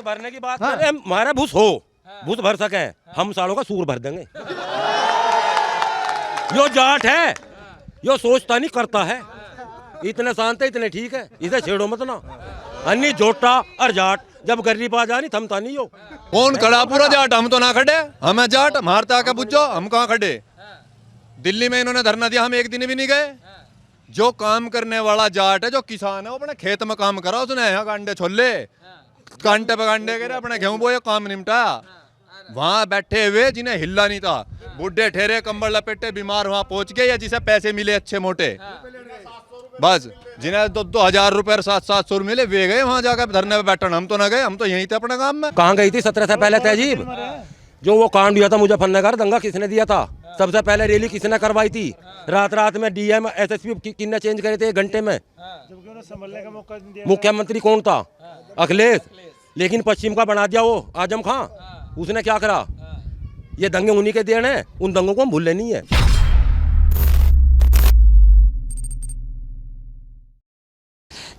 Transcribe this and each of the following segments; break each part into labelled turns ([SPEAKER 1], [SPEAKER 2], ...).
[SPEAKER 1] भरने की बात करें, हमारा भूस हो, भूस भर सके, हम सालों का सूर भर देंगे। यो जाट है, यो सोचता नहीं करता है, इतने शांत है, इतने ठीक है, इसे छेड़ो मत ना। अन्नी जोटा और जाट जब गरीब आ जानी थमता नहीं हो।
[SPEAKER 2] कौन खड़ा पूरा जाट? हम तो ना खड़े, हमें जाट मारता आके पूछो, हम कहाँ खड़े। दिल्ली में इन्होंने धरना दिया, हम एक दिन भी नहीं गए। जो काम करने वाला जाट है, जो किसान है, वो अपने खेत में काम करा, उसने यहाँ कांडे छोले, कांटे पे कांडे करे, अपने गेहूं बोए, काम निपटाया। वहां बैठे हुए जिन्हें हिलना नहीं था, बुढ़े ठहरे, कंबल लपेटे, बीमार वहां पहुंच गए, या जिसे पैसे मिले अच्छे मोटे, बस जिन्हें 2,000 रुपए 700 मिले, वे गए वहां जाकर धरने पे बैठन। हम तो ना गए, हम तो यहीं थे अपने काम में।
[SPEAKER 1] कहाँ गई थी 17 से पहले तहजीब? जो वो कांड हुआ था मुजफ्फरनगर, दंगा किसने दिया था? सबसे पहले रैली किसने करवाई थी? रात में डीएम एसएसपी किसने चेंज करे थे 1 घंटे में? मुख्यमंत्री कौन था? अखिलेश। लेकिन पश्चिम का बना दिया वो आजम खां। उसने क्या करा? ये दंगे उन्हीं के देन है, उन दंगों को हम भूलने नहीं है।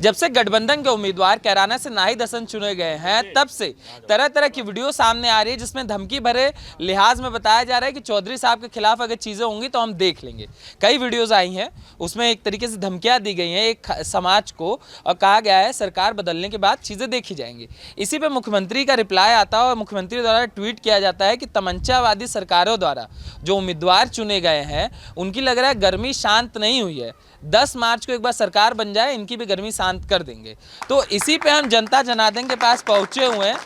[SPEAKER 3] जब से गठबंधन के उम्मीदवार कैराना से नाहिद हसन चुने गए हैं, तब से तरह तरह की वीडियो सामने आ रही है, जिसमें धमकी भरे लिहाज में बताया जा रहा है कि चौधरी साहब के खिलाफ अगर चीज़ें होंगी तो हम देख लेंगे। कई वीडियोस आई हैं, उसमें एक तरीके से धमकियां दी गई हैं एक समाज को, और कहा गया है सरकार बदलने के बाद चीज़ें देखी जाएंगी। इसी पर मुख्यमंत्री का रिप्लाई आता है और मुख्यमंत्री द्वारा ट्वीट किया जाता है कि तमंचावादी सरकारों द्वारा जो उम्मीदवार चुने गए हैं, उनकी लग रहा है गर्मी शांत नहीं हुई है। 10 मार्च को एक बार सरकार बन जाए, इनकी भी गर्मी शांत कर देंगे। तो इसी पे हम जनता जनार्दन के पास पहुंचे हुए हैं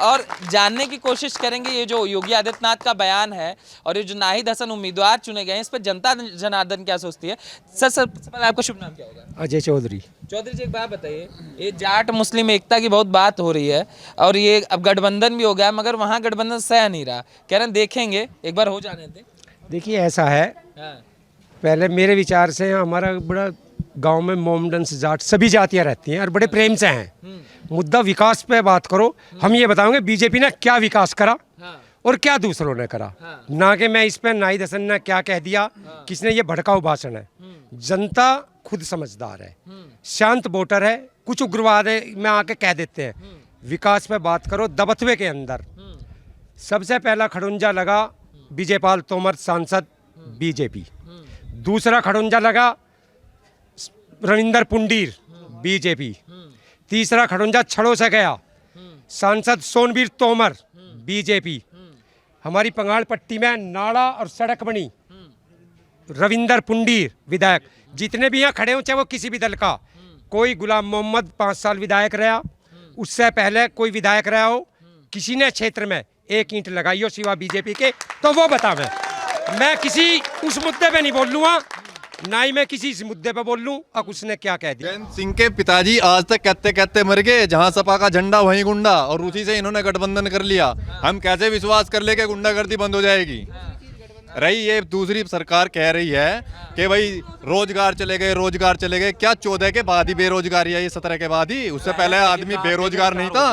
[SPEAKER 3] और जानने की कोशिश करेंगे ये जो योगी आदित्यनाथ का बयान है और ये जो नाहिद हसन उम्मीदवार चुने गए हैं, इस पर जनता जनार्दन क्या सोचती है। सर सबसे पहले आपका शुभ नाम क्या होगा?
[SPEAKER 4] अजय चौधरी।
[SPEAKER 3] चौधरी जी, एक बात बताइए, ये जाट मुस्लिम एकता की बहुत बात हो रही है और ये अब गठबंधन भी हो गया, मगर वहाँ गठबंधन सह नहीं रहा, कह रहे हैं देखेंगे, एक बार हो जाने दें।
[SPEAKER 4] देखिए ऐसा है, पहले मेरे विचार से हमारा बड़ा गांव में मोमडन्स जाट सभी जातियां रहती हैं और बड़े प्रेम से हैं। मुद्दा विकास पे बात करो, हम ये बताओगे बीजेपी ने क्या विकास करा और क्या दूसरों ने करा, ना कि मैं इस पे नाहिद हसन ने क्या कह दिया, किसने ये भड़काऊ भाषण है। जनता खुद समझदार है, शांत वोटर है, कुछ उग्रवाद है में आके कह देते हैं। विकास पे बात करो, दबथवे के अंदर सबसे पहला खड़ुंजा लगा विजयपाल तोमर सांसद बीजेपी, दूसरा खड़ुंजा लगा रविंदर पुंडीर बीजेपी, तीसरा खड़ुंजा छड़ों से गया सांसद सोनवीर तोमर बीजेपी। हमारी पंगाल पट्टी में नाला और सड़क बनी रविंदर पुंडीर विधायक। जितने भी यहाँ खड़े हो चाहे वो किसी भी दल का, कोई गुलाम मोहम्मद 5 साल विधायक रहा, उससे पहले कोई विधायक रहा हो, किसी ने क्षेत्र में 1 ईंट लगाई हो सिवा बीजेपी के, तो वो बतावे। मैं किसी उस मुद्दे पे नहीं बोल लूँगा, ना ही मैं किसी इस मुद्दे पे बोल लूँ अब उसने क्या कह दिया।
[SPEAKER 2] जयंत सिंह के पिताजी आज तक कहते कहते मर गए, जहां सपा का झंडा वहीं गुंडा, और उसी से इन्होंने गठबंधन कर लिया। हम कैसे विश्वास कर ले कि गुंडागर्दी बंद हो जाएगी। रही ये दूसरी सरकार कह रही है कि भाई रोजगार चले गए, रोजगार चले गए। क्या 14 के बाद ही बेरोजगारी आई? 17 के बाद ही? उससे पहले आदमी बेरोजगार नहीं था।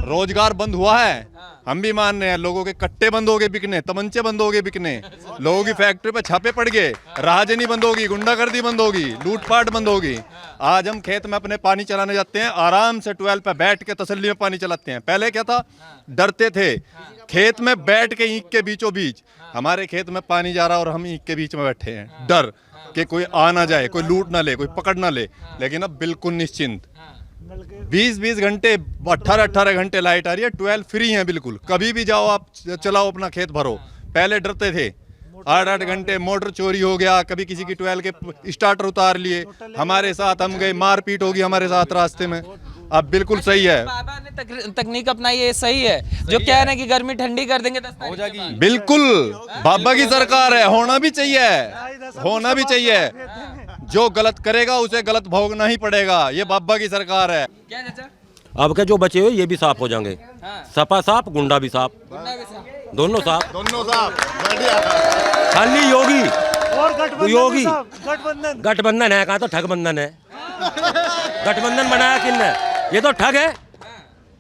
[SPEAKER 2] रोजगार बंद हुआ है, हम भी मान रहे हैं। लोगों के कट्टे बंद हो गए बिकने, तमंचे बंद हो गए बिकने, लोगों की फैक्ट्री पे छापे पड़ गए, राहजनी बंद होगी, गुंडागर्दी बंद होगी, लूटपाट बंद होगी। आज हम खेत में अपने पानी चलाने जाते हैं, आराम से ट्यूबवेल पे बैठ के तसल्ली में पानी चलाते हैं। पहले क्या था, डरते थे, खेत में बैठ के ईंट के बीचों बीच, हमारे खेत में पानी जा रहा और हम ईंट के बीच में बैठे हैं, डर कि कोई आ ना जाए, कोई लूट ना ले, कोई पकड़ ना ले। लेकिन अब बिल्कुल निश्चिंत, 20-20 घंटे 18-18 घंटे लाइट आ रही है, 12 फ्री है बिल्कुल। कभी भी जाओ आप, चलाओ अपना खेत भरो। पहले डरते थे, 8-8 घंटे मोटर चोरी हो गया, कभी किसी की 12 के स्टार्टर उतार लिए, हमारे साथ हम गए, मारपीट होगी हमारे साथ रास्ते में। अब बिल्कुल सही है,
[SPEAKER 3] बाबा ने तकनीक अपनाई है, सही है, जो कह रहे हैं कि गर्मी ठंडी कर देंगे 10 हो जाएगी।
[SPEAKER 2] बिल्कुल बाबा की सरकार है, होना भी चाहिए, होना भी चाहिए। जो गलत करेगा उसे गलत भोगना ही पड़ेगा, ये बाबा की सरकार है।
[SPEAKER 3] क्या चाचा?
[SPEAKER 1] अब के जो बचे हुए ये भी साफ हो जाएंगे, सपा साफ, गुंडा भी साफ, दोनों साफ,
[SPEAKER 2] दोनों साफ।
[SPEAKER 1] खाली योगी
[SPEAKER 4] और
[SPEAKER 1] योगी गठबंधन है, कहा तो ठगबंधन है। गठबंधन बनाया किसने? ये तो ठग है।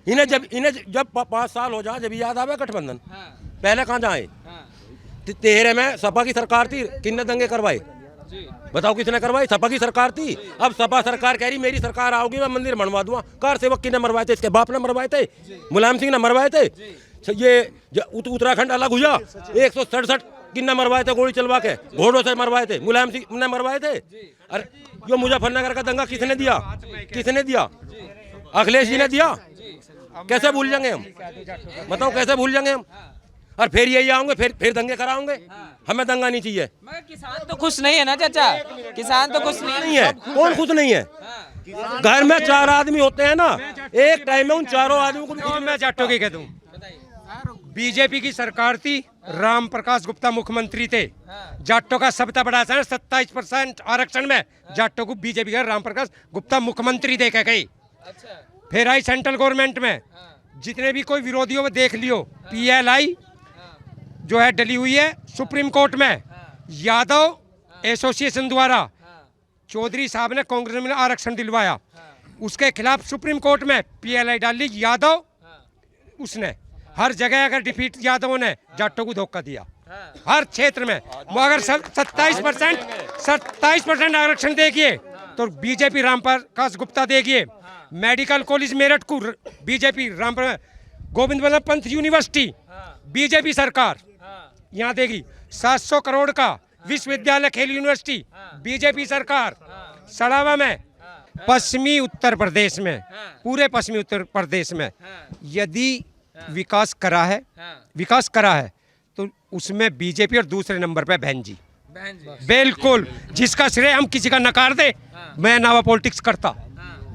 [SPEAKER 1] इन्हें जब 5 साल हो जाए जब याद आवे गठबंधन। पहले कहाँ जाए? 13 में सपा की सरकार थी, किन्ने दंगे करवाए? बताओ किसने करवाई? सपा की सरकार थी। अब सपा सरकार कह रही मेरी सरकार आओगी मैं मंदिर बनवा दूंगा। कार सेवक किसने मरवाए थे? इसके बाप ने मरवाए थे, मुलायम सिंह ने मरवाए थे। ये उत्तराखंड अलग हुआ, 167 किन्ने मरवाए थे गोली चलवा के, घोड़ों से मरवाए थे, मुलायम सिंह ने मरवाए थे। अरे जो मुजफ्फरनगर का दंगा किसने दिया? किसने दिया? अखिलेश जी ने दिया। कैसे भूल जाएंगे हम? बताओ कैसे भूल जाएंगे हम? और फिर यही आओगे, फिर दंगे कराओगे। हमें दंगा नहीं चाहिए।
[SPEAKER 3] मगर किसान तो खुश नहीं है ना चाचा, किसान तो खुश
[SPEAKER 1] नहीं है। कौन खुश नहीं है? घर में 4 आदमी होते हैं ना, एक टाइम में उन चारों आदमियों को
[SPEAKER 4] मैं जाटों की कह दूं, बीजेपी की सरकार थी, राम प्रकाश गुप्ता मुख्यमंत्री थे, जाटों का सबसे बड़ा 27% आरक्षण में जाटों को बीजेपी का राम प्रकाश गुप्ता मुख्यमंत्री दे के गई। फिर आई सेंट्रल गवर्नमेंट में, जितने भी कोई विरोधियों में देख लियो, PLI जो है डली हुई है सुप्रीम कोर्ट में, यादव एसोसिएशन द्वारा चौधरी साहब ने कांग्रेस में आरक्षण दिलवाया, उसके खिलाफ सुप्रीम कोर्ट में PLI डाली यादव, उसने हर जगह अगर डिफीट यादवों ने जाटों को धोखा दिया हर क्षेत्र में। वो अगर 27% आरक्षण देगी तो बीजेपी राम प्रकाश गुप्ता देगी। मेडिकल कॉलेज मेरठ को BJP Ram Govind Vallabh Pant university BJP सरकार यहाँ देगी। 700 करोड़ का विश्वविद्यालय खेल यूनिवर्सिटी बीजेपी सरकार। सड़ावा में पश्चिमी उत्तर प्रदेश में, पूरे पश्चिमी उत्तर प्रदेश में यदि विकास करा है तो उसमें बीजेपी और दूसरे नंबर पे बहन जी। बिल्कुल, जिसका श्रेय हम किसी का नकार दे, मैं नावा पॉलिटिक्स करता,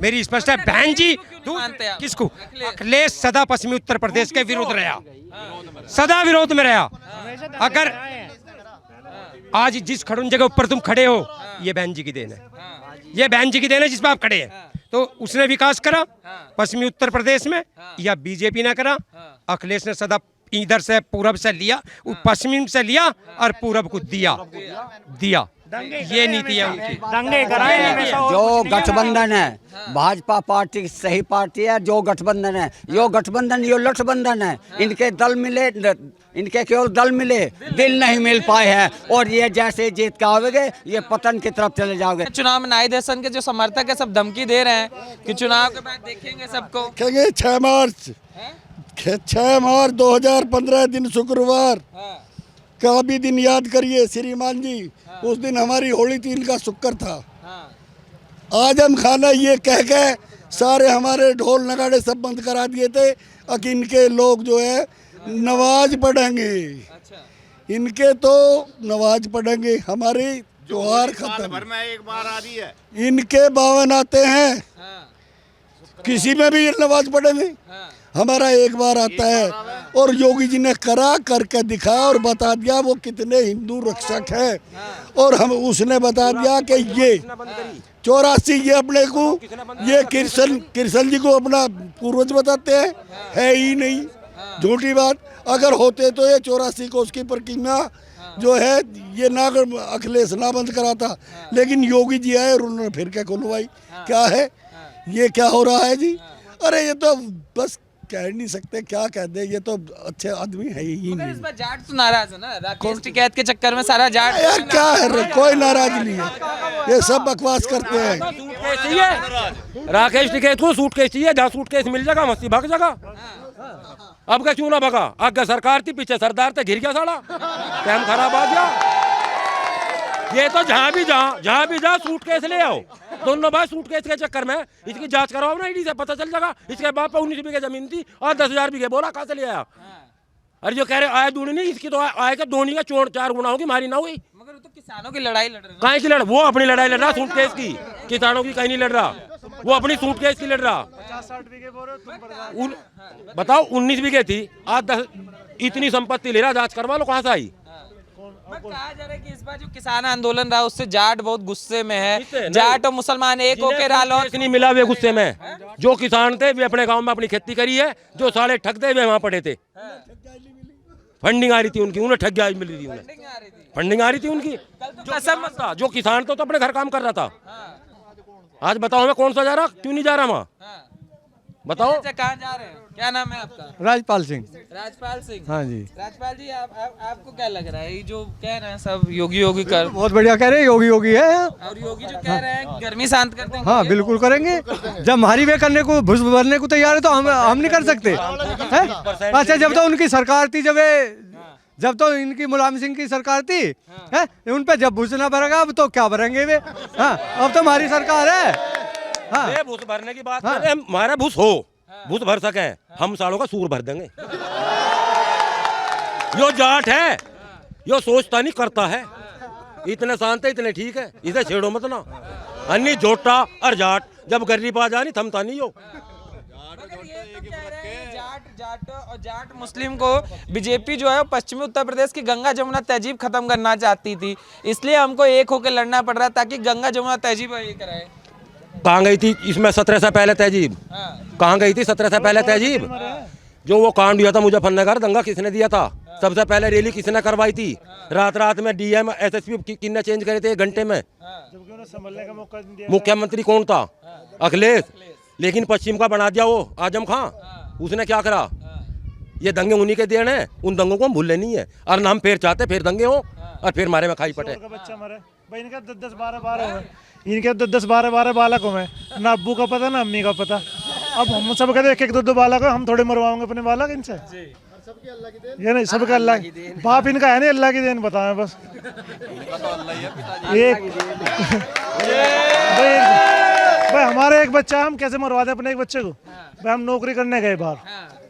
[SPEAKER 4] मेरी स्पष्ट है। बहन जी किसको? अखिलेश सदा पश्चिमी उत्तर प्रदेश के विरुद्ध रहा, सदा विरोध में रहा। अगर आज जिस खड़ून जगह ऊपर तुम खड़े हो, ये बहन जी की देन है, ये बहन जी की देन है जिस पर आप खड़े हैं। तो उसने विकास करा पश्चिमी उत्तर प्रदेश में या बीजेपी ने करा? अखिलेश ने सदा इधर से पूरब से लिया, पश्चिम से लिया और पूरब को दिया। ये नीति है उनकी।
[SPEAKER 5] जो गठबंधन है, भाजपा पार्टी सही पार्टी है। जो गठबंधन है, यो गठबंधन यो लठबंधन है। इनके दल मिले, इनके केवल दल मिले, दिल नहीं मिल पाए हैं। और ये जैसे जीत के आओगे, ये पतन की तरफ चले जाओगे।
[SPEAKER 3] चुनाव में नाहिद हसन के जो समर्थक है सब धमकी दे रहे हैं कि चुनाव के बाद देखेंगे सबको।
[SPEAKER 6] 6 मार्च 2015 दिन शुक्रवार का भी दिन याद करिए श्रीमान जी। उस दिन हमारी होली थी, इनका शुक्र था। आज हम खाना ये कह के सारे हमारे ढोल नगाड़े सब बंद करा दिए थे कि इनके लोग जो है नमाज पढ़ेंगे। इनके तो नमाज पढ़ेंगे, हमारी त्योहार खत्म। भर में एक बार आ रही है, इनके 52 आते हैं, किसी में भी नमाज पढ़ेंगे। हमारा एक बार आता है। और योगी जी ने करके दिखाया और बता दिया वो कितने हिंदू रक्षक हैं। और हम उसने बता दिया कि ये 84 ये अपने को, ये कृष्ण जी को अपना पूर्वज बताते हैं, है ही नहीं, झूठी बात। अगर होते तो ये 84 को उसकी प्रतिमा जो है ये ना अखिलेश ना बंद करा था। लेकिन योगी जी आए और उन्होंने फिर क्या खुलवाई। क्या है ये, क्या हो रहा है जी? अरे ये तो बस कह नहीं सकते, क्या कह दे, ये तो अच्छे आदमी है ही नहीं।
[SPEAKER 3] इस बार जाट तो नाराज है ना, राकेश टिकैत के चक्कर में सारा जाट।
[SPEAKER 6] यार क्या है, कोई नाराज नहीं है, ये सब बकवास करते हैं।
[SPEAKER 1] राकेश टिकैत को सूटकेस चाहिए, जहाँ सूटकेस मिल जाएगा मस्ती भाग जाएगा। अब क्या क्यों ना भगा? आगे सरकार थी, पीछे सरदार थे, घिर गया साला, टाइम खराब आ गया। ये तो जहाँ भी जा सूटकेस ले आओ। दोनों भाई सूटकेस के चक्कर में इसकी जांच करवाओ ना ईडी से, पता चल जाएगा। इसके बाप पे 19 बीघे जमीन थी और 10,000 बीघे, बोला कहाँ से ले आया? अरे जो कह रहे आय दूनी नहीं, इसकी तो आय का दोनी का 4 गुना होगी, मारी ना हुई।
[SPEAKER 3] मगर तो किसानों की लड़ाई लड़ रहे हैं।
[SPEAKER 1] कहीं की लड़, वो अपनी लड़ाई लड़ रहा सूटकेस की, किसानों की कहीं नहीं लड़ रहा, वो अपनी सूटकेस की लड़ रहा। बताओ 19 बीघे थी, आज 10 इतनी संपत्ति ले रहा, जांच करवा लो कहाँ से आई।
[SPEAKER 3] कहा जा रहा है कि इस बार जो किसान आंदोलन रहा उससे जाट बहुत गुस्से में है। जाट और मुसलमान एक होकर
[SPEAKER 1] नहीं मिला वे गुस्से में। जो किसान थे वे अपने गांव में अपनी खेती करी है, जो साले ठग थे वे वहाँ पड़े थे। फंडिंग आ रही थी उनकी, उन्हें ठग गया मिल रही थी, उन्हें फंडिंग आ रही थी उनकी। जो किसान तो अपने घर काम कर रहा था। आज बताओ मैं कौन सा जा रहा, क्यों नहीं जा रहा वहाँ? बताओ।
[SPEAKER 3] अच्छा, कहाँ जा रहे हैं? क्या नाम है आपका?
[SPEAKER 7] राजपाल सिंह।
[SPEAKER 3] राजपाल सिंह।
[SPEAKER 7] हाँ जी।
[SPEAKER 3] राजपाल जी, आपको क्या लग रहा है, ये जो कह रहे हैं सब योगी योगी कर,
[SPEAKER 7] बहुत बढ़िया कह रहे हैं, योगी योगी है।
[SPEAKER 3] और योगी जो कह रहे हैं गर्मी शांत कर देंगे?
[SPEAKER 7] हाँ बिल्कुल करेंगे। जब हमारी वे करने को घुस भरने को तैयार है तो हम नहीं कर सकते हैं? अच्छा, जब तो उनकी सरकार थी, जब तो इनकी मुलायम सिंह की सरकार थी, है उन पे जब घुस ना भरेगा अब तो क्या भरेंगे वे? हाँ, अब तो हमारी सरकार है। हाँ,
[SPEAKER 1] ये भूस भरने की बात कर रहे हैं, हमारा भूस हो, भूस भर सके, हम सालों का सूर भर देंगे। यो जाट है, यो सोचता नहीं करता है, इतने शांत है, इतने ठीक है, इसे छेड़ो मत ना। अन्नी जोटा और जाट जब गरीब आ जानी थमता नहीं हो।
[SPEAKER 3] मगर ये तो कह रहे हैं जाट मुस्लिम को बीजेपी जो है वो पश्चिमी उत्तर प्रदेश की गंगा जमुना तहजीब खत्म करना चाहती थी, इसलिए हमको एक होकर लड़ना पड़ रहा है ताकि गंगा जमुना तहजीब ये कराए।
[SPEAKER 1] कहाँ गई थी इसमें 17 से पहले तहजीब? कहाँ गई थी 17 से पहले तहजीब? जो वो कांड हुआ था मुजफ्फरनगर, दंगा किसने दिया था? सबसे पहले रैली किसने करवाई थी? रात में डीएम एसएसपी किसने चेंज करे थे 1 घंटे में? मुख्यमंत्री कौन था? अखिलेश। लेकिन पश्चिम का बना दिया वो आजम खां, उसने क्या करा? ये दंगे उन्हीं के देन है, उन दंगों को हम भूलने नहीं है, और ना हम फिर चाहते फिर दंगे हो और फिर मारे में खाई पटे।
[SPEAKER 8] बच्चा मरे भाई, इनके 10-12 बालक हुए, ना अब्बू का पता ना अम्मी का पता। अब हम सब कहते एक 1-2 बालक है, हम थोड़े मरवाओगे अपने बालक इनसे? ये नहीं, सबके अल्लाह की, बाप इनका है नहीं, अल्लाह की देन बताएं बस। एक भाई हमारे एक बच्चा, हम कैसे मरवा दें अपने एक बच्चे को? भाई हम नौकरी करने गए बाहर,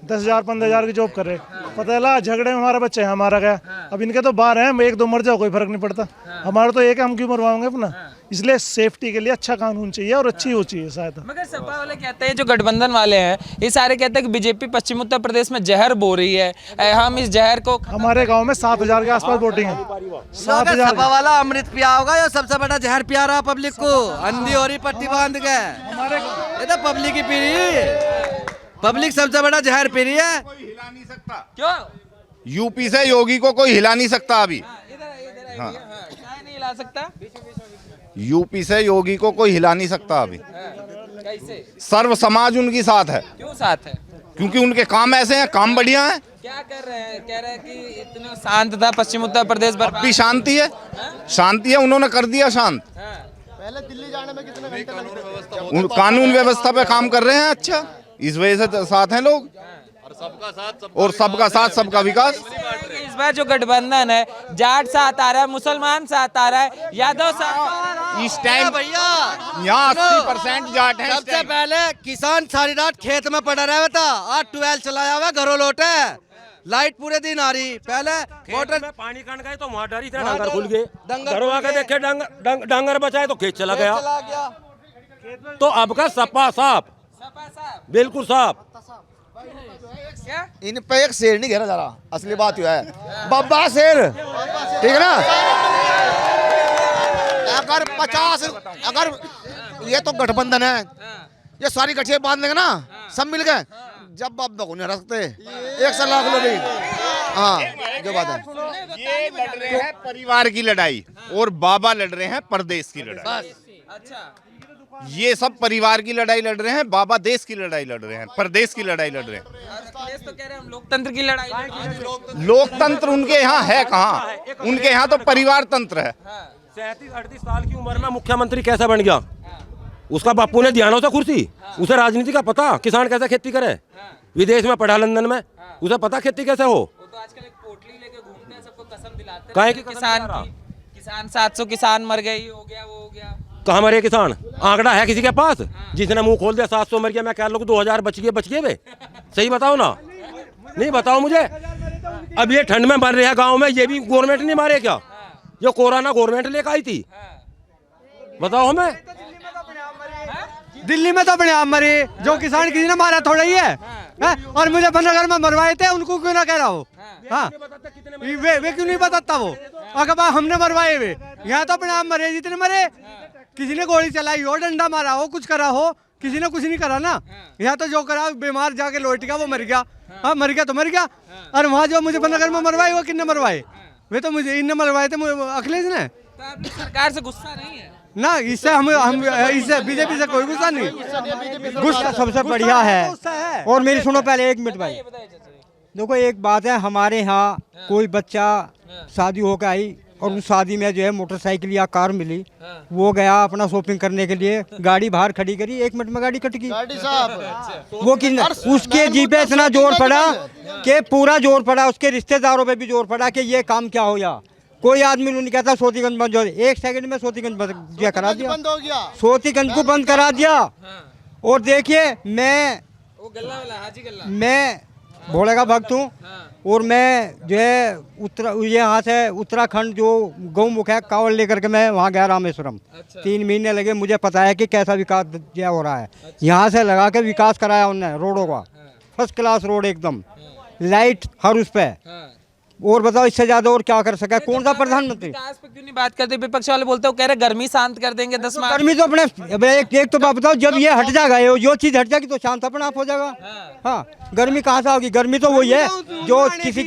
[SPEAKER 8] 10,000-15,000 की जॉब कर रहे, पता है झगड़े में हमारा बच्चा है, हमारा गया। अब इनके तो बाहर हैं, 1-2 मर जाओ कोई फर्क नहीं पड़ता, हमारा तो एक है, हम क्यों मरवाएंगे अपना? इसलिए सेफ्टी के लिए अच्छा कानून चाहिए और अच्छी हो चाहिए सहायता।
[SPEAKER 3] मगर सपा वाले कहते हैं, जो गठबंधन वाले हैं ये सारे कहते हैं कि बीजेपी पश्चिम उत्तर प्रदेश में जहर बो रही है, हम इस जहर को
[SPEAKER 8] हमारे गांव में 7,000 के आसपास वोटिंग है। 7,000
[SPEAKER 9] सपा वाला अमृत पिया होगा, ये सबसे बड़ा जहर पिया रहा पब्लिक को, अंधी हो रही पट्टी बांध के। ये तो पब्लिक ही पी रही है, पब्लिक सबसे बड़ा जहर पी रही है।
[SPEAKER 10] हिला नहीं सकता
[SPEAKER 3] क्यों?
[SPEAKER 10] यूपी से योगी को कोई हिला नहीं सकता अभी।
[SPEAKER 3] हाँ, क्या नहीं ला सकता?
[SPEAKER 10] यूपी से योगी को कोई हिला नहीं सकता अभी।
[SPEAKER 3] कैसे?
[SPEAKER 10] सर्व समाज उनकी साथ है,
[SPEAKER 3] क्यों साथ है?
[SPEAKER 10] क्योंकि उनके काम ऐसे हैं, काम बढ़िया हैं।
[SPEAKER 3] क्या कर रहे हैं? कह रहे हैं कि इतना शांत था पश्चिम उत्तर प्रदेश,
[SPEAKER 10] अब भी शांति है, शांति है, उन्होंने कर दिया शांत।
[SPEAKER 9] पहले दिल्ली जाने में कितने घंटे लगते थे?
[SPEAKER 10] उन कानून व्यवस्था पे काम कर रहे हैं, अच्छा इस वजह से साथ हैं लोग, और सबका साथ सबका विकास।
[SPEAKER 3] इस बार जो गठबंधन है, जाट साथ आ रहा है, मुसलमान साथ आ रहा है, यादव साथ।
[SPEAKER 10] इस टाइम
[SPEAKER 9] भैया
[SPEAKER 10] यहाँ 80% जाट हैं।
[SPEAKER 9] सबसे पहले किसान सारी रात खेत में पड़ा रहा था, आज 12 चलाया हुआ, घरों लौटे, लाइट पूरे दिन आ रही। पहले
[SPEAKER 1] मोटर में पानी काट गए तो वहाँ डरी थे, डांगर खुल गए, घरों आके देखे डांगर बचाए तो खेत चला गया। तो अब का सपा साफ, बिल्कुल साफ।
[SPEAKER 3] क्या?
[SPEAKER 9] इन पे एक शेर नहीं घेरा जा रहा, असली बात यह है, बब्बा शेर, ठीक है ना? अगर 50, अगर ये तो गठबंधन है, ये सारी गठिया बांध लेंगे ना सब मिल गए, जब बाप को नहीं हरा सकते, 100 लाख लोग। हाँ जो बात है,
[SPEAKER 10] ये लड़ रहे हैं परिवार की लड़ाई और बाबा लड़ रहे हैं प्रदेश की लड़ाई।
[SPEAKER 3] अच्छा,
[SPEAKER 10] ये सब परिवार की लड़ाई लड़ रहे हैं, बाबा देश की लड़ाई लड़ रहे हैं, प्रदेश की लड़ाई लड़ रहे हैं।
[SPEAKER 3] अखिलेश तो कह रहे हैं हम लोकतंत्र की लड़ाई लड़ रहे हैं।
[SPEAKER 10] लोकतंत्र उनके यहाँ है कहाँ? उनके यहाँ तो परिवार तंत्र है।
[SPEAKER 1] 37-38 साल की उम्र में मुख्यमंत्री कैसे बन गया? उसका बापू ने दिया ना उसे कुर्सी, उसे राजनीति का पता, किसान कैसे खेती करे, विदेश में पढ़ा लंदन में, उसे पता खेती कैसे हो।
[SPEAKER 3] वो तो आजकल एक पोटली लेके घूमते हैं, सबको कसम दिलाते
[SPEAKER 1] काहे
[SPEAKER 3] हैं
[SPEAKER 1] की
[SPEAKER 3] कि
[SPEAKER 1] कसम
[SPEAKER 3] किसान 700 किसान मर गए, ये हो गया वो हो गया।
[SPEAKER 1] कहाँ मरे किसान? आंकड़ा है किसी के पास? जिसने मुंह खोल दिया 700 मर गया, मैं कह लोग 2000 बच गए वे, सही बताओ ना, नहीं बताओ मुझे। अब ये ठंड में मर रहे हैं गाँव में, ये भी गवर्नमेंट नहीं मारे क्या? जो कोरोना गवर्नमेंट लेकर आई थी, बताओ हमें।
[SPEAKER 7] दिल्ली में तो अपने आप मरे, जो किसान किसी ने मारा थोड़ा ही है? और मुजफ्फरनगर में मरवाए थे, उनको क्यों ना कह रहा हो? हाँ, वे क्यों नहीं बताता वो? अगर हमने मरवाए वे, यहाँ तो अपने आप मरे जितने मरे, किसी ने गोली चलाई हो, डंडा मारा हो, कुछ करा हो, किसी ने कुछ नहीं करा ना। यहाँ तो जो करा, बीमार जाके लौट गया, वो मर गया। हाँ मर गया तो मर गया। और वहाँ जो मुजफ्फरनगर में मरवाए, वो किसने मरवाए? वे तो मुझे इनने मरवाए थे, अखिलेश ने।
[SPEAKER 3] तो आपकी सरकार से गुस्सा नहीं है?
[SPEAKER 7] ना इससे हम इससे बीजेपी से कोई गुस्सा नहीं, गुस्सा सबसे बढ़िया है। और मेरी सुनो पहले 1 मिनट भाई, देखो एक बात है, हमारे यहाँ कोई बच्चा शादी होकर आई और उस शादी में जो है मोटरसाइकिल या कार मिली, वो गया अपना शॉपिंग करने के लिए, गाड़ी बाहर खड़ी करी, 1 मिनट में गाड़ी कट गई। वो कि उसके जी पे इतना जोर पड़ा कि पूरा जोर पड़ा, उसके रिश्तेदारों पे भी जोर पड़ा कि ये काम क्या हो गया। कोई आदमी नहीं कहता सोतीगंज बंद हो, 1 सेकंड में सोतीगंज बंद करा दिया, सोतीगंज को बंद करा दिया। और देखिए मैं भोले का भक्त हूँ, और मैं जो है यहाँ से उत्तराखंड जो गौमुख है कावड़ लेकर के मैं वहाँ गया रामेश्वरम। 3 महीने लगे, मुझे पता है कि कैसा विकास हो रहा है। यहाँ से लगा के विकास कराया उन्होंने रोडों का, फर्स्ट क्लास रोड एकदम, लाइट हर उस पे। और बताओ इससे ज्यादा और क्या कर सका कौन सा प्रधानमंत्री?
[SPEAKER 3] विकास पे क्यों नहीं बात करते? विपक्ष वाले बोलते हो, कह रहे गर्मी शांत कर देंगे 10 मार्च।
[SPEAKER 7] गर्मी तो अपने एक तो बात बताओ, जब ये हट जाएगा, जो चीज हट जाएगी तो शांत अपने आप हो जाएगा। हाँ, गर्मी कहाँ से होगी? गर्मी तो वही है जो किसी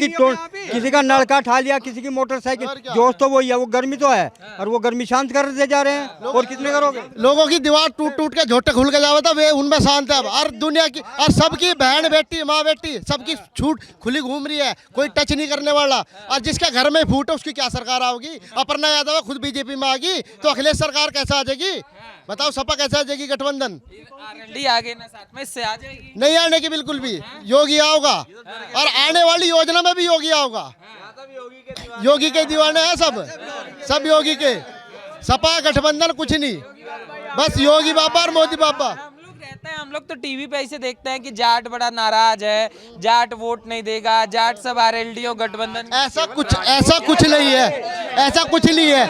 [SPEAKER 7] का नलका ठा लिया, किसी की मोटरसाइकिल, जोश तो वही है, वो गर्मी तो है। और वो गर्मी शांत कर दे जा रहे हैं, और कितने करोगे?
[SPEAKER 9] लोगों की दीवार टूट टूट के झोटे खुल के जावे था, वे उनमें शांत है। और दुनिया की और सबकी बहन बेटी माँ बेटी सबकी छूट खुली घूम रही है, कोई टच नहीं करने वाला। और जिसके घर में फूट है उसकी क्या सरकार आओगी? अपर्णा यादव खुद बीजेपी में आ गई तो अखिलेश सरकार कैसे आ जाएगी? बताओ, सपा कैसे आ जाएगी? गठबंधन
[SPEAKER 3] आरएलडी आ गए ना साथ में, इससे आ जाएगी।
[SPEAKER 9] नहीं आने की बिल्कुल भी, योगी आओगा, और आने वाली योजना में भी योगी आओगा। योगी के दीवाने हैं सब योगी के। सपा गठबंधन कुछ नहीं, बस योगी बाबा और मोदी बाबा।
[SPEAKER 3] हम लोग तो टीवी पे ऐसे देखते हैं कि जाट बड़ा नाराज है, जाट वोट नहीं देगा, जाट सब आरएलडी और गठबंधन।
[SPEAKER 9] ऐसा कुछ नहीं है, ऐसा कुछ नहीं है।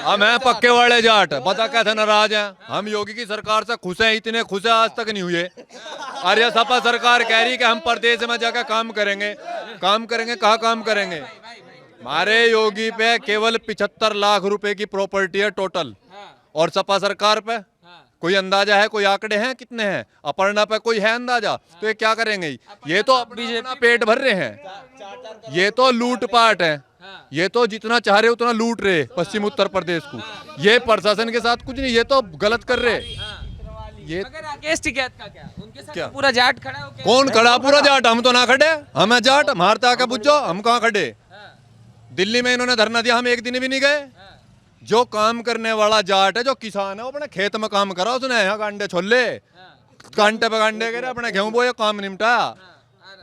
[SPEAKER 2] हम हैं पक्के वाले जाट, पता कैसे नाराज हैं हम? योगी की सरकार से खुश हैं, इतने खुश हैं आज तक नहीं हुए। और ये सपा सरकार कह रही कि हम प्रदेश में जाकर काम करेंगे। कहाँ काम करेंगे? हमारे योगी पे केवल 75 लाख रुपए की प्रॉपर्टी है टोटल, और सपा सरकार पे कोई अंदाजा है? कोई आंकड़े हैं कितने हैं? अपर्णा पे कोई है अंदाजा? तो ये क्या करेंगे? ये तो अपना पेट भर रहे हैं, ये तो लूटपाट है, ये तो जितना चाह रहे उतना लूट रहे पश्चिम उत्तर प्रदेश को। ये प्रशासन के साथ कुछ नहीं, ये तो गलत कर रहे। ये
[SPEAKER 3] मगर राकेश टिकैत का क्या? उनके साथ तो पूरा जाट खड़ा हो।
[SPEAKER 2] कौन खड़ा? पूरा जाट। हम तो ना खड़े, हम है जाट, मारते आके पूछो हम कहाँ खड़े। दिल्ली में इन्होंने धरना दिया, हम एक दिन भी नहीं गए। जो काम करने वाला जाट है, जो किसान है, वो अपने खेत में काम करा, उसने यहाँ कांडे छोले, कांटे पे कांडे करे, अपने गेहूं बोए, काम निपटा।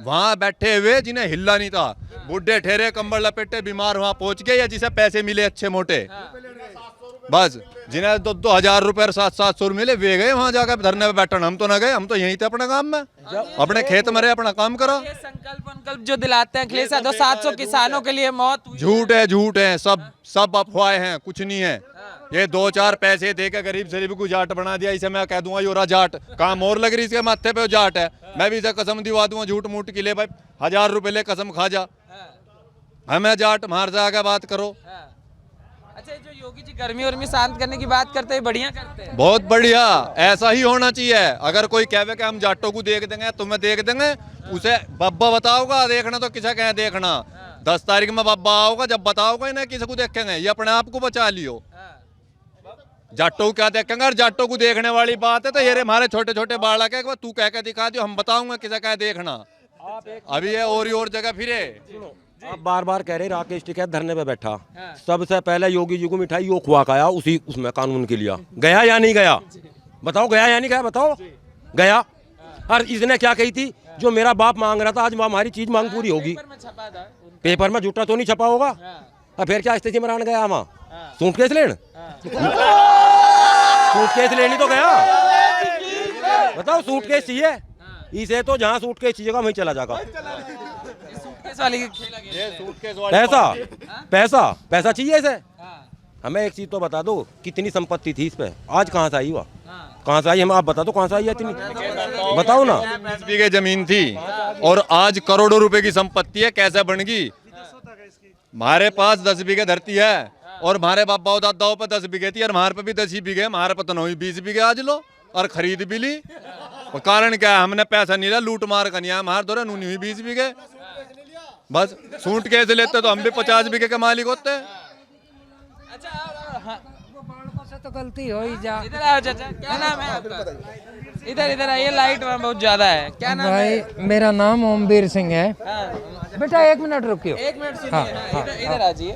[SPEAKER 2] वहां बैठे हुए जिन्हें हिलना नहीं था, बुढ़े ठहरे कंबल लपेटे बीमार, वहां पहुंच गए, या जिसे पैसे मिले अच्छे मोटे, बस जिन्हें 2,000 रुपए और 700 मिले वे गए वहां जाकर धरने पे बैठन। हम तो ना गए, हम तो यहीं थे अपने काम में, अपने खेत में रहे, अपना काम करो।
[SPEAKER 3] ये संकल्प जो दिलाते हैं अखिलेश यादव, 700 किसानों के लिए मौत हुई।
[SPEAKER 2] झूठ है, सब अफवाहें हैं, कुछ नहीं है। ये 2-4 पैसे देकर गरीब शरीफ को जाट बना दिया, इसे मैं कह दूंगा योरा जाट, काम और लग रही इसके माथे पे जाट है। मैं भी इसे कसम दिवा दूंगा झूठ मूठ के लिए, भाई 1000 रुपए ले कसम खा जा, हमें जाट मार जा आगे बात करो।
[SPEAKER 3] अच्छा, जो योगी जी गर्मी वर्मी शांत करने की बात करते हैं, बढ़िया करते हैं,
[SPEAKER 2] बहुत बढ़िया, ऐसा ही होना चाहिए। अगर कोई कहे कि हम जाटों को देख देंगे, तुम्हें देख देंगे, उसे बब्बा बताओगा देखना, तो किसे कहे देखना। 10 तारीख में बब्बा आओगा, जब बताओगा इन्हें किसी को देखेंगे, ये अपने आप को बचा लियो। जाटों को क्या देखेंगे? और जाटों को देखने वाली बात है तो ये हमारे छोटे छोटे बालक है, तू कह के दिखा दियो, हम बताऊंगा किसे कहे देखना। अभी ये और जगह फिरे।
[SPEAKER 1] आप बार बार कह रहे राकेश टिकैत धरने पे बैठा, सबसे पहले योगी जी को मिठाई यो खुआ खाया, उसी उसमें कानून के लिए गया या नहीं गया? बताओ, गया या नहीं गया? बताओ, गया। और इसने क्या कही थी, जो मेरा बाप मांग रहा था, आज हमारी चीज मांग पूरी होगी। पेपर में झूठा तो नहीं छपा होगा? और फिर क्या स्थिति में गया वहाँ सूटकेस लेने? सूटकेस लेनी तो गया, बताओ, सूटकेस चाहिए इसे, तो जहाँ सूटकेस चाहिएगा वहीं चला जाएगा। पैसा चाहिए इसे। हमें एक चीज तो बता दो, कितनी संपत्ति थी इस पे, आज कहाँ से आई? हुआ कहाँ से आई? हम आप बता दो कहाँ से आई है इतनी, बताओ ना।
[SPEAKER 2] 20 बीघे जमीन थी और आज करोड़ों रुपए की संपत्ति है, कैसे बन गई? हमारे पास 10 बीघे धरती है और हमारे बाबा दादाओं पे 10 बीघे थी, और हमारे पे भी 10 ही बीघे, हमारे पे तो 20 बीघे आज लो और खरीद भी ली। और कारण क्या है? हमने पैसा नहीं लिया, लूट मार का नहीं है, हमारे दौरे 20 बीघे। बस सूट कैसे लेते तो हम भी 50 बीघे के मालिक होते।
[SPEAKER 3] अच्छा,
[SPEAKER 11] तो गलती हो ही जा।
[SPEAKER 3] इधर आओ चाचा, क्या नाम है आपका? इधर इधर आइए, लाइट वहाँ बहुत ज्यादा है। क्या नाम है?
[SPEAKER 11] भाई मेरा नाम ओमवीर सिंह है। बेटा 1 मिनट रुकियो।
[SPEAKER 3] 1 मिनट सुनिए। हाँ, इधर आ जाइए।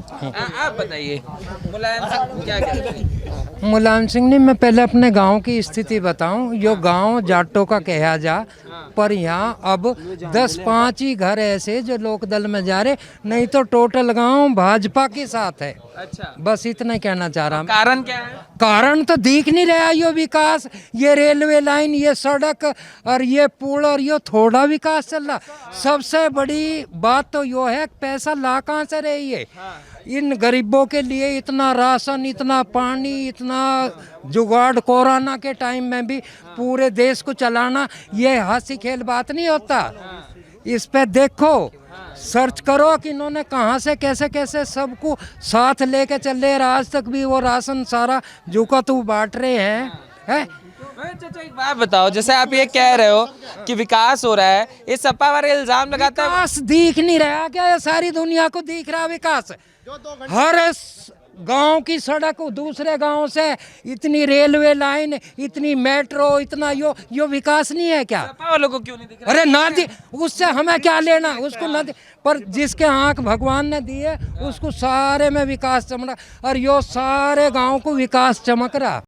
[SPEAKER 3] आप बताइए मुलायम सिंह क्या कहते हैं?
[SPEAKER 11] मुलायम सिंह ने, मैं पहले अपने गांव की स्थिति बताऊं। यो गांव जाटों का कहा जा, पर यहाँ अब 10-5 ही घर ऐसे जो लोकदल में जा रहे, नहीं तो टोटल गांव भाजपा के साथ है।
[SPEAKER 3] अच्छा,
[SPEAKER 11] बस इतना ही कहना चाह रहा हूँ।
[SPEAKER 3] कारण क्या है?
[SPEAKER 11] कारण तो दिख नहीं रहा यो विकास, ये रेलवे लाइन, ये सड़क और ये पुल और ये थोड़ा विकास चल रहा। सबसे बड़ी बात तो यो है, पैसा ला कहाँ से रही है? इन गरीबों के लिए इतना राशन, इतना पानी, इतना जुगाड़, कोरोना के टाइम में भी पूरे देश को चलाना, ये हंसी खेल बात नहीं होता। इस पे देखो, सर्च करो कि इन्होंने कहाँ से कैसे कैसे सबको साथ लेके चल रहे हैं। आज तक भी वो राशन सारा झुका तू बांट रहे हैं।
[SPEAKER 3] चाचा एक बात बताओ, जैसे आप ये कह रहे हो कि विकास हो रहा है, ये सपा वाले इल्जाम लगाता है।
[SPEAKER 11] विकास दिख नहीं रहा क्या? ये सारी दुनिया को दिख रहा विकास। हर गांव की सड़क दूसरे गांव से, इतनी रेलवे लाइन, इतनी मेट्रो, इतना यो विकास नहीं है क्या?
[SPEAKER 3] सपा वालों को क्यों नहीं दिख रहा?
[SPEAKER 11] अरे ना दी, उससे हमें क्या लेना, उसको ना दी, पर जिसके आंख भगवान ने दी है उसको सारे में विकास चमक, और यो सारे गांव को विकास चमक रहा।